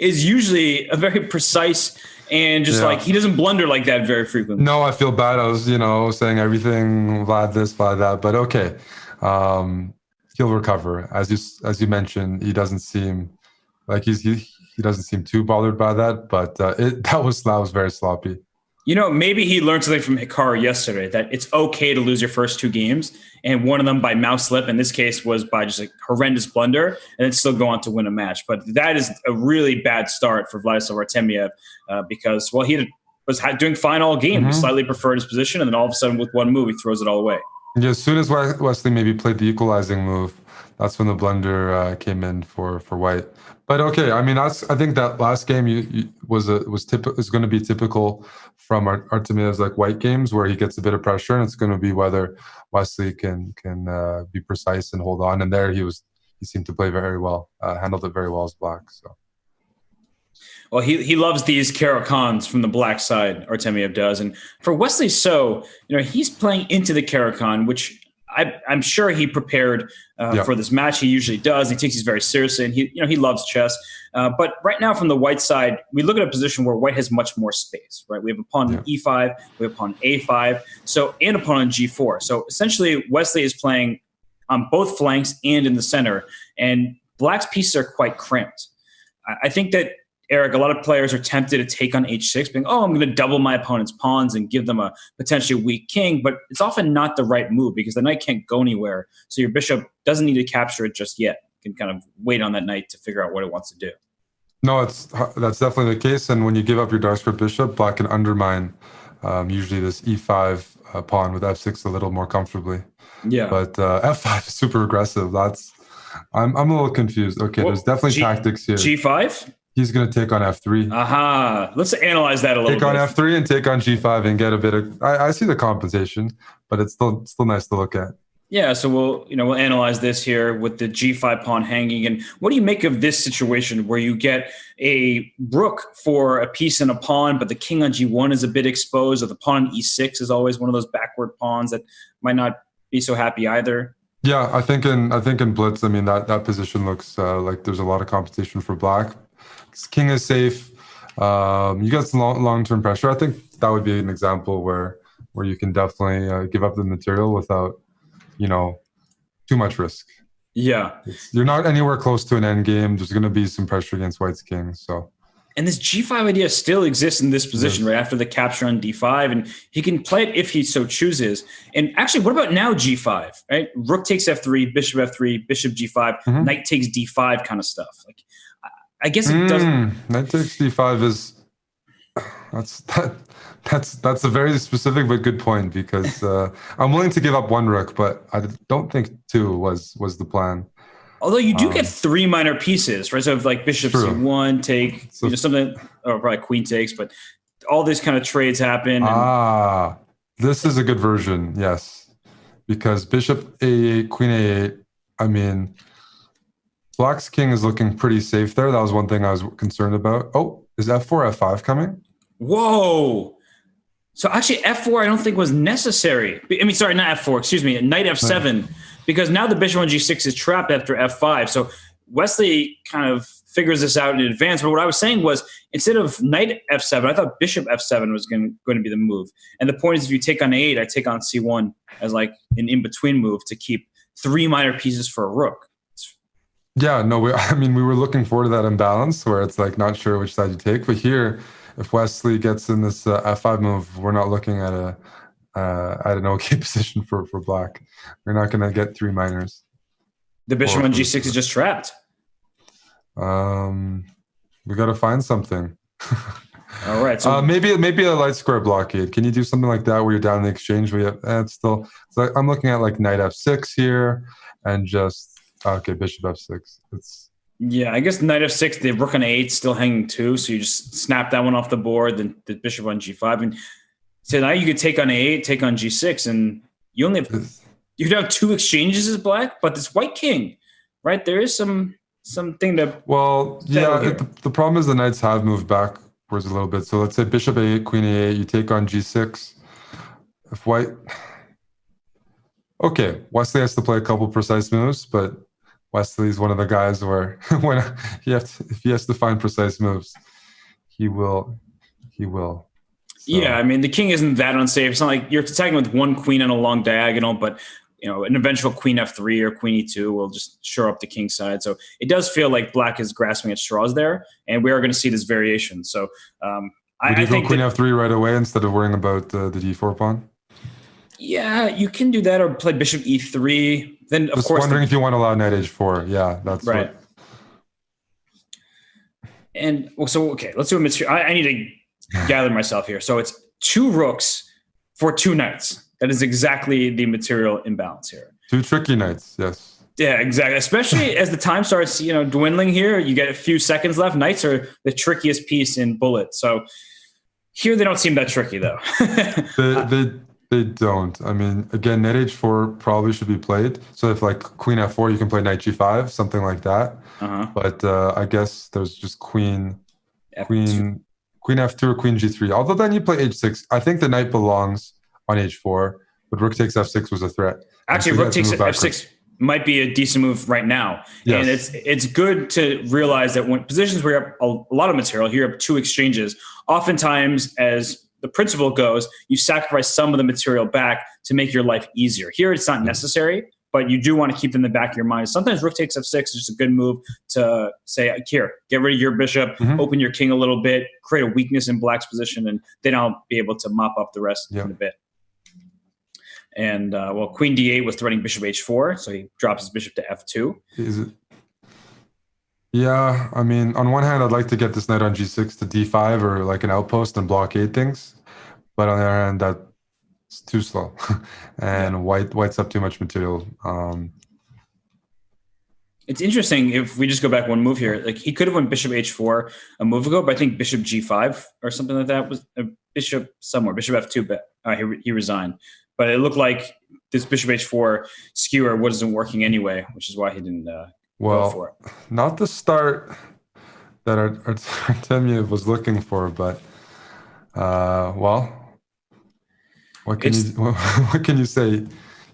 is usually a very precise and just like he doesn't blunder like that very frequently. No, I feel bad. I was, saying everything, Vlad this, Vlad that, but okay. He'll recover. As you mentioned, he doesn't seem like he doesn't seem too bothered by that, but that was very sloppy. Maybe he learned something from Hikaru yesterday, that it's okay to lose your first 2 games, and one of them by mouse slip. In this case, was by just a horrendous blunder, and then still go on to win a match. But that is a really bad start for Vladislav Artemiev because, he was doing fine all game. He slightly preferred his position, and then all of a sudden, with one move, he throws it all away. Yeah, as soon as Wesley maybe played the equalizing move, that's when the blunder came in for White. But okay, I mean, I think that last game is going to be typical from Artemiev's like White games, where he gets a bit of pressure, and it's going to be whether Wesley can be precise and hold on. And there he seemed to play very well, handled it very well as Black. So. Well, he loves these Caro-Kanns from the Black side, Artemiev does. And for Wesley he's playing into the Caro-Kann, which I'm sure he prepared for this match. He usually does. He takes these very seriously, and he loves chess. But right now, from the White side, we look at a position where White has much more space. Right, we have a pawn on E5, we have a pawn on A5, and a pawn on G4. So essentially, Wesley is playing on both flanks and in the center, and Black's pieces are quite cramped. I think that, Eric, a lot of players are tempted to take on H6, being, I'm going to double my opponent's pawns and give them a potentially weak king, but it's often not the right move because the knight can't go anywhere. So your bishop doesn't need to capture it just yet. You can kind of wait on that knight to figure out what it wants to do. No, that's definitely the case. And when you give up your dark square bishop, Black can undermine usually this E5 pawn with F6 a little more comfortably. Yeah. But F5 is super aggressive. I'm a little confused. Okay, there's definitely tactics here. G5? He's going to take on F3. Aha. Let's analyze that a little bit. Take on F3 and take on G5 and get a bit of... I see the compensation, but it's still nice to look at. Yeah, so we'll analyze this here with the G5 pawn hanging. And what do you make of this situation where you get a rook for a piece and a pawn, but the king on G1 is a bit exposed, or the pawn on E6 is always one of those backward pawns that might not be so happy either? Yeah, I think in Blitz, I mean, that position looks like there's a lot of competition for Black. King is safe. You get some long-term pressure. I think that would be an example where you can definitely give up the material without, too much risk. Yeah. You're not anywhere close to an end game. There's going to be some pressure against White's king. So. And this G5 idea still exists in this position, right after the capture on D5, and he can play it if he so chooses. And actually, what about now G5? Right, rook takes F3, bishop F3, bishop G5, knight takes D5 kind of stuff. Like, I guess it doesn't. Knight takes D5 is that's a very specific but good point, because I'm willing to give up one rook, but I don't think 2 was the plan. Although you do get 3 minor pieces, right? So if like bishop C1 take, something, or probably queen takes, but all these kind of trades happen. This is a good version, yes. Because bishop A8, queen A8, I mean, Black's king is looking pretty safe there. That was one thing I was concerned about. Oh, is F4, F5 coming? Whoa. So actually F4 I don't think was necessary. I mean, sorry, not F4, excuse me, knight F7. Because now the bishop on G6 is trapped after F5. So Wesley kind of figures this out in advance. But what I was saying was, instead of knight F7, I thought bishop F7 was going to be the move. And the point is, if you take on A8, I take on C1 as like an in-between move to keep 3 minor pieces for a rook. Yeah, no, we were looking forward to that imbalance where it's like not sure which side you take. But here, if Wesley gets in this F5 move, we're not looking at an okay position for Black. We're not going to get 3 minors. The bishop on G6 is just trapped. We got to find something. All right. So maybe a light square blockade. Can you do something like that where you're down in the exchange? We have it's like I'm looking at like knight F6 here, and just bishop F6. Yeah, I guess knight F6. The rook on A8 still hanging too, so you just snap that one off the board. Then the bishop on G5, and so now you could take on A8, take on G6, and you only have 2 exchanges as Black, but this white king, right? There is something to. Well, yeah. The problem is the knights have moved backwards a little bit. So let's say bishop A8, queen A8. You take on G6. If White, okay, Wesley has to play a couple precise moves, but Wesley's one of the guys where when if he has to find precise moves, he will. He will. So, Yeah, I mean the king isn't that unsafe. It's not like you're attacking with one queen and a long diagonal, but an eventual queen f3 or queen e2 will just shore up the king side. So it does feel like black is grasping at straws there, and we are going to see this variation. So would you go queen f3 right away instead of worrying about the d4 pawn? Yeah, you can do that, or play bishop e3. Then, of just course, wondering if you want to allow knight h4. Yeah, that's right. And well, so okay, let's do a material. I need to gather myself here. So it's 2 rooks for 2 knights. That is exactly the material imbalance here. 2 tricky knights, yes. Yeah, exactly. Especially as the time starts, dwindling here. You get a few seconds left. Knights are the trickiest piece in Bullet. So here they don't seem that tricky, though. They don't. I mean, again, knight h4 probably should be played. So if like queen f4, you can play knight g5, something like that. But I guess there's just queen f2 or queen g3. Although then you play h6. I think the knight belongs on h4, but rook takes f6 was a threat. Actually, rook takes f6 might be a decent move right now. Yes. And it's good to realize that when positions where you have a lot of material, here you have 2 exchanges. Oftentimes, as the principle goes, you sacrifice some of the material back to make your life easier. Here, it's not necessary, but you do want to keep in the back of your mind. Sometimes rook takes f6 is just a good move to say, here, get rid of your bishop, open your king a little bit, create a weakness in black's position, and then I'll be able to mop up the rest in a bit. And, queen d8 was threatening bishop h4, so he drops his bishop to f2. Is it? Yeah, I mean, on one hand, I'd like to get this knight on g6 to d5 or like an outpost and blockade things. But on the other hand, that's too slow. And white's up too much material. It's interesting if we just go back one move here. Like he could have went bishop h4 a move ago, but I think bishop g5 or something like that was a bishop somewhere. Bishop f2, but he resigned. But it looked like this bishop h4 skewer wasn't working anyway, which is why he didn't go for it. Not the start that Artemiev was looking for, but what can you say?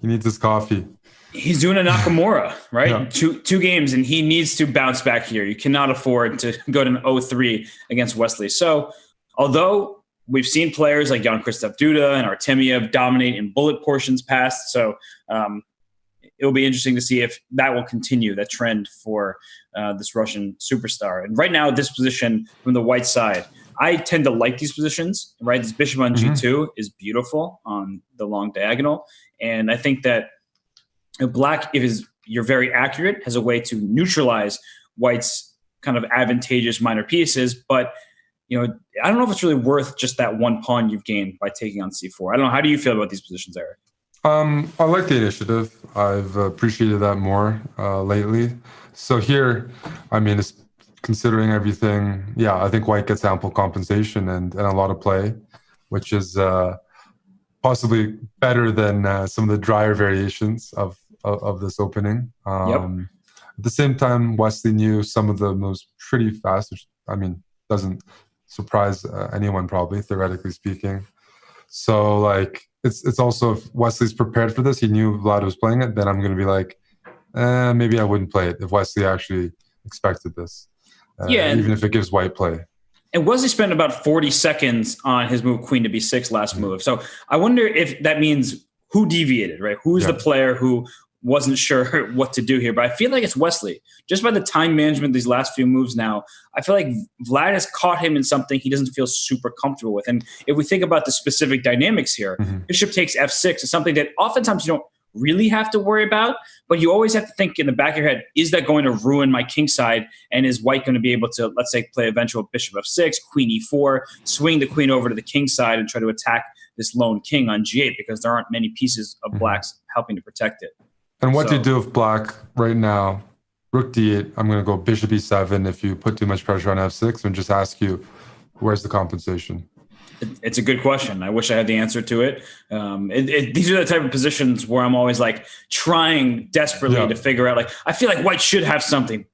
He needs his coffee. He's doing a Nakamura, right? Yeah. Two games, and he needs to bounce back here. You cannot afford to go to an 0-3 against Wesley. So, although we've seen players like Jan-Krzysztof Duda and Artemiev dominate in bullet portions past, so it'll be interesting to see if that will continue, that trend for this Russian superstar. And right now, this position from the white side, I tend to like these positions, right? This bishop on g2 is beautiful on the long diagonal. And I think that black, if you're very accurate, has a way to neutralize white's kind of advantageous minor pieces. But, I don't know if it's really worth just that one pawn you've gained by taking on c4. I don't know. How do you feel about these positions, Eric? I like the initiative. I've appreciated that more lately. So here, I mean, it's considering everything, I think white gets ample compensation and a lot of play, which is possibly better than some of the drier variations of this opening. At the same time, Wesley knew some of the moves pretty fast, which, I mean, doesn't surprise anyone probably, theoretically speaking. So, like, it's also, if Wesley's prepared for this, he knew Vlad was playing it, then I'm going to be like, maybe I wouldn't play it if Wesley actually expected this. Even if it gives white play. And Wesley spent about 40 seconds on his move queen to b6 last move. So I wonder if that means who deviated, right? Who's the player who wasn't sure what to do here? But I feel like it's Wesley. Just by the time management these last few moves now, I feel like Vlad has caught him in something he doesn't feel super comfortable with. And if we think about the specific dynamics here, bishop takes f6 is something that oftentimes you don't really have to worry about, but you always have to think in the back of your head, is that going to ruin my king side? And is white going to be able to, let's say, play eventual bishop f6, queen e4, swing the queen over to the king side and try to attack this lone king on g8 because there aren't many pieces of black's helping to protect it. And what do you do with black right now? Rook d8, I'm going to go bishop e7 if you put too much pressure on f6 and just ask you, where's the compensation? It's a good question. I wish I had the answer to it. These are the type of positions where I'm always like trying desperately to figure out, like, I feel like white should have something.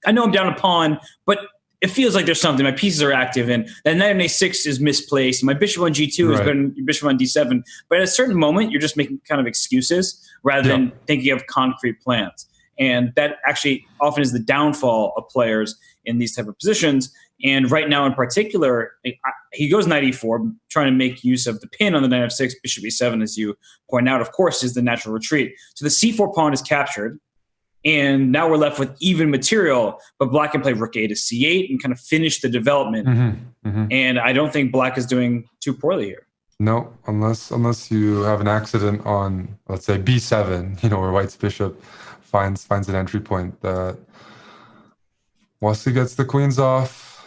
I know I'm down a pawn, but it feels like there's something. My pieces are active, and knight on a6 is misplaced. My bishop on g2 is better than your bishop on d7. But at a certain moment, you're just making kind of excuses rather than thinking of concrete plans. And that actually often is the downfall of players in these type of positions. And right now in particular, he goes knight e4, trying to make use of the pin on the knight f6, bishop e7, as you point out, of course, is the natural retreat. So the c4 pawn is captured. And now we're left with even material, but black can play rook a to c8 and kind of finish the development. And I don't think black is doing too poorly here. No, unless you have an accident on, let's say, b7, where white's bishop finds an entry point. That Wesley gets the queens off,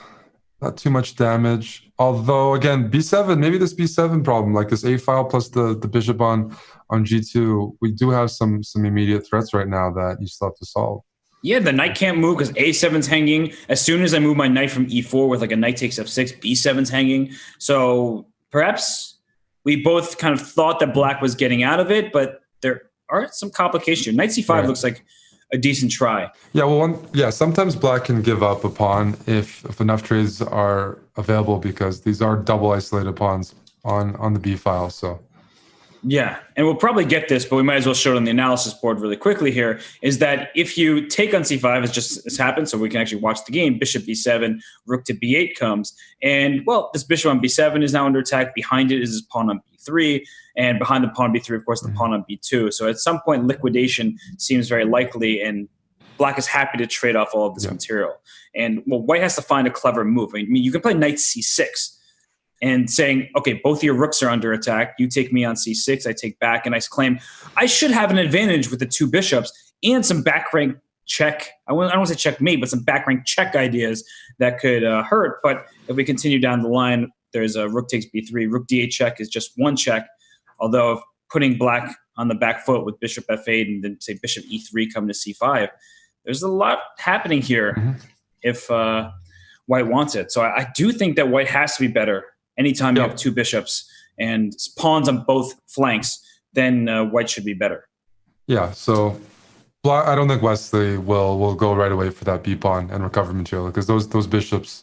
not too much damage. Although, again, b7, maybe this b7 problem, like this a file plus the bishop on g2, we do have some immediate threats right now that you still have to solve. Yeah, the knight can't move because a7's hanging. As soon as I move my knight from e4 with like a knight takes f6, b7's hanging. So perhaps we both kind of thought that black was getting out of it, but there are some complications here. Knight c5 looks like a decent try. Yeah, well, sometimes black can give up a pawn if enough trades are available, because these are double isolated pawns on the b file. So yeah, and we'll probably get this, but we might as well show it on the analysis board really quickly here, is that if you take on c5, as happened, so we can actually watch the game, bishop b7, rook to b8 comes, and, well, this bishop on b7 is now under attack. Behind it is his pawn on b3, and behind the pawn b3, of course, the pawn on b2. So at some point, liquidation seems very likely, and black is happy to trade off all of this material. And, well, white has to find a clever move. I mean, you can play knight c6, and saying, okay, both of your rooks are under attack. You take me on c6, I take back, and I claim I should have an advantage with the two bishops and some back rank check. I don't want to say checkmate, but some back rank check ideas that could hurt. But if we continue down the line, there's a rook takes b3. Rook d8 check is just one check. Although if putting black on the back foot with bishop f8 and then say bishop e3 coming to c5, there's a lot happening here if white wants it. So I do think that white has to be better. Anytime you have two bishops and pawns on both flanks, then white should be better. Yeah, so I don't think Wesley will go right away for that b pawn and recover material, because those bishops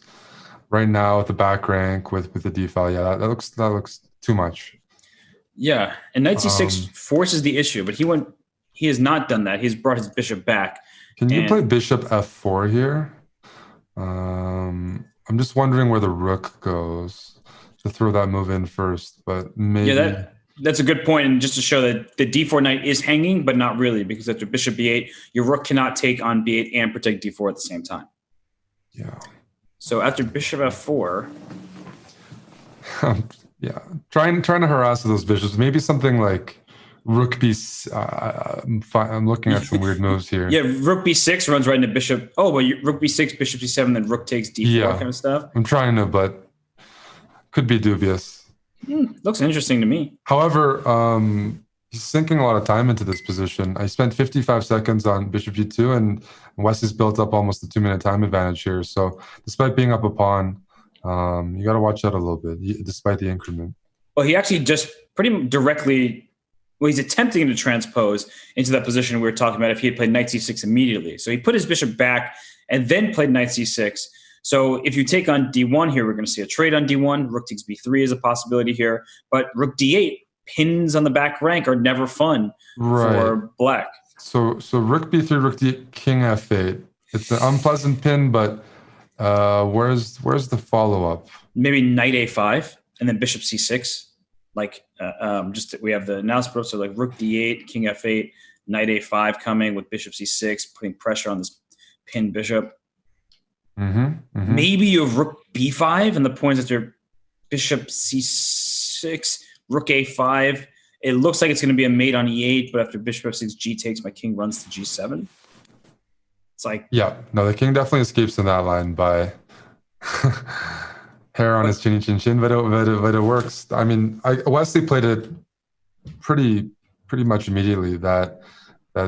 right now at the back rank with the d file, that looks too much. Yeah, and knight c6 forces the issue, but he has not done that. He's brought his bishop back. Can you play bishop f4 here? I'm just wondering where the rook goes. To throw that move in first, but maybe. Yeah, that's a good point. And just to show that the d4 knight is hanging, but not really, because after bishop b8, your rook cannot take on b8 and protect d4 at the same time. Yeah. So after bishop f4. Yeah, trying to harass those bishops. Maybe something like rook b. I'm looking at some weird moves here. Yeah, rook b6 runs right into bishop. Oh, well, rook b6, bishop c7, then rook takes d4 kind of stuff. I'm trying to, but could be dubious. Looks interesting to me. However, he's sinking a lot of time into this position. I spent 55 seconds on bishop g2, and Wesley's built up almost a 2-minute time advantage here. So despite being up a pawn, you got to watch out a little bit, despite the increment. Well, he actually just pretty directly, he's attempting to transpose into that position we were talking about if he had played knight c6 immediately. So he put his bishop back and then played knight c6. So if you take on d1 here, we're going to see a trade on d1. Rook takes b3 is a possibility here. But rook d8, pins on the back rank are never fun for black. So rook b3, rook d8, king f8. It's an unpleasant pin, but where's the follow-up? Maybe knight a5 and then bishop c6. Like we have the analysis, so like rook d8, king f8, knight a5 coming with bishop c6, putting pressure on this pinned bishop. Maybe you have rook b5 and the points after bishop c6, rook a5. It looks like it's going to be a mate on e8, but after bishop f6, g takes, my king runs to g7. It's like... Yeah, no, the king definitely escapes in that line by hair on his chinny chin chin, but it works. I mean, Wesley played it pretty much immediately that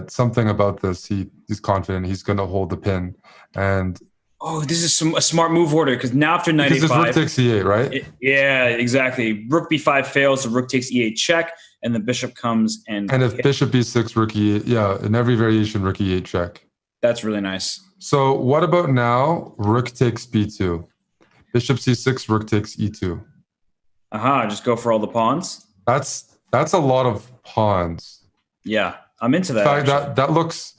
something about this, he's confident he's going to hold the pin. And oh, this is a smart move order, because now after knight a5... Because rook takes e8, right? Yeah, exactly. Rook b5 fails, so rook takes e8 check, and the bishop comes and... And if bishop b6, rook e8, in every variation, rook e8 check. That's really nice. So what about now? Rook takes b2. Bishop c6, rook takes e2. Just go for all the pawns? That's a lot of pawns. Yeah, I'm into that. In fact, that looks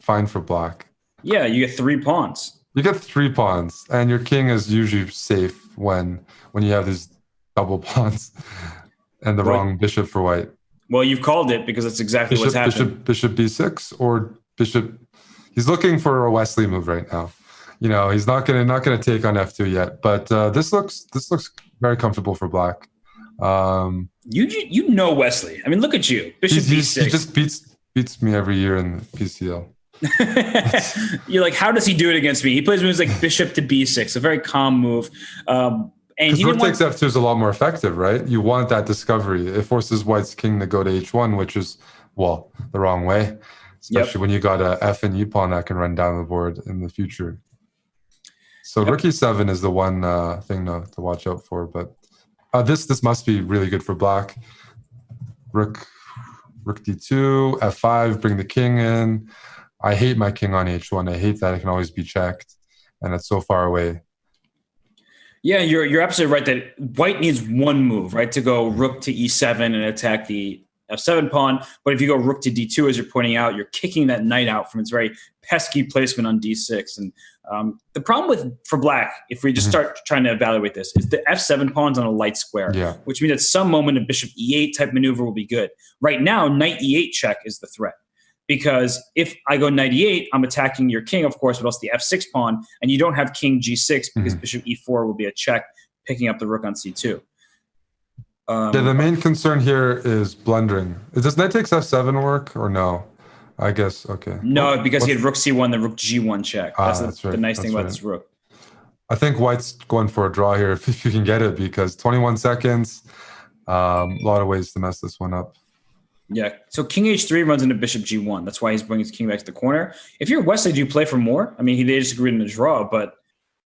fine for black. Yeah, you get 3 pawns. You get 3 pawns, and your king is usually safe when you have these double pawns and the wrong bishop for white. Well, you've called it because that's exactly what's happening. Bishop b6 or bishop. He's looking for a Wesley move right now. You know, he's not gonna take on f2 yet. But this looks very comfortable for black. You know Wesley. I mean, look at you, bishop b6. He just beats me every year in the PCL. You're like, how does he do it against me? He plays moves like bishop to b6, a very calm move. And because rook takes f2 is a lot more effective, right? You want that discovery. It forces white's king to go to h1, which is, well, the wrong way, especially when you got a f and e pawn that can run down the board in the future. So rook e7 is the one thing to watch out for. But this must be really good for black. Rook d2, f5, bring the king in. I hate my king on h1. I hate that it can always be checked, and it's so far away. Yeah, you're absolutely right that white needs one move, right, to go rook to e7 and attack the f7 pawn. But if you go rook to d2, as you're pointing out, you're kicking that knight out from its very pesky placement on d6. And the problem for black, if we just start trying to evaluate this, is the f7 pawn's on a light square, which means at some moment a bishop e8 type maneuver will be good. Right now, knight e8 check is the threat. Because if I go knight e8, I'm attacking your king, of course, but also the f6 pawn, and you don't have king g6 because bishop e4 will be a check, picking up the rook on c2. The main concern here is blundering. Does knight takes f7 work or no? I guess, okay. No, because he had rook c1, then rook g1 check. That's the nice thing about this rook. I think white's going for a draw here if you can get it, because 21 seconds, a lot of ways to mess this one up. Yeah, so king h3 runs into bishop g1. That's why he's bringing his king back to the corner. If you're Wesley, do you play for more? I mean, they just agreed on a draw, but